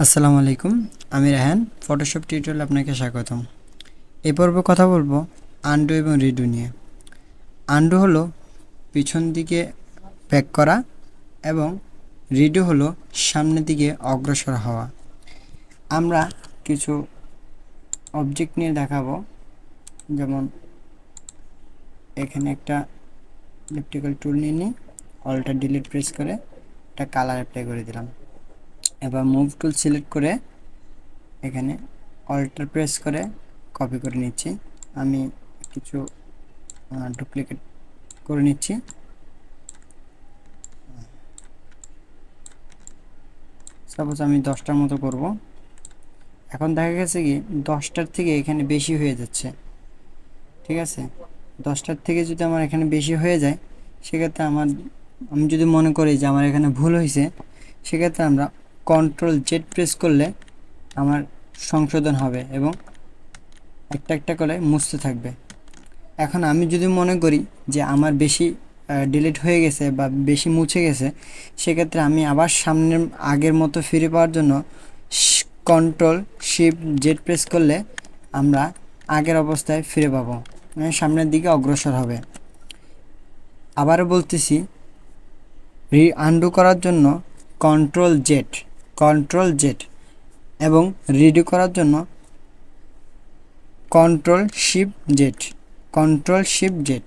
আসসালামু আলাইকুম, আমি রাহান। ফটোশপ টিউটোরিয়ালে আপনাকে স্বাগতম। এই পর্বে কথা বলবো আনডু এবং রিডু নিয়ে। আনডু হলো পিছন দিকে ব্যাক করা এবং রিডু হলো সামনের দিকে অগ্রসর হওয়া। আমরা কিছু অবজেক্ট নিয়ে দেখাবো, যেমন এখানে একটা ইলেকট্রিক্যাল টুল নিয়ে নিই, অল্টার ডিলিট প্রেস করে একটা কালার অ্যাপ্লাই করে দিলাম। এবার মুভ টুল সিলেক্ট করে এখানে অল্টার প্রেস করে কপি করে নিচ্ছি। আমি কিছু ডুপ্লিকেট করে নিচ্ছি। সাপোজ আমি 10টার মতো করব। এখন দেখা গেছে কি 10টার থেকে এখানে বেশি হয়ে যাচ্ছে, ঠিক আছে। 10টার থেকে যদি আমার এখানে বেশি হয়ে যায়, সেক্ষেত্রে আমি যদি মনে করি যে আমার এখানে ভুল হয়েছে, সেক্ষেত্রে আমরা কন্ট্রোল জেড প্রেস করলে আমার সংশোধন হবে এবং একটা একটা করে মুছতে থাকবে। এখন আমি যদি মনে করি যে আমার বেশি ডিলিট হয়ে গেছে বা বেশি মুছে গেছে, সেক্ষেত্রে আমি আবার সামনের আগের মতো ফিরে পাওয়ার জন্য কন্ট্রোল শিফট জেড প্রেস করলে আমরা আগের অবস্থায় ফিরে পাবো, মানে সামনের দিকে অগ্রসর হবে। আবারও বলতেছি, আনডু করার জন্য কন্ট্রোল জেড এবং রিডু করার জন্য কন্ট্রোল শিফট জেড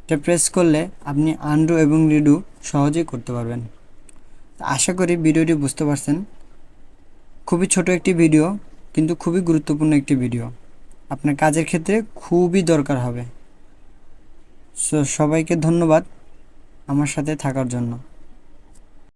এটা প্রেস করলে আপনি আনডু এবং রিডু সহজেই করতে পারবেন। আশা করি ভিডিওটি বুঝতে পারছেন। খুবই ছোট একটি ভিডিও, কিন্তু খুবই গুরুত্বপূর্ণ একটি ভিডিও, আপনার কাজের ক্ষেত্রে খুবই দরকার হবে। সবাইকে ধন্যবাদ আমার সাথে থাকার জন্য।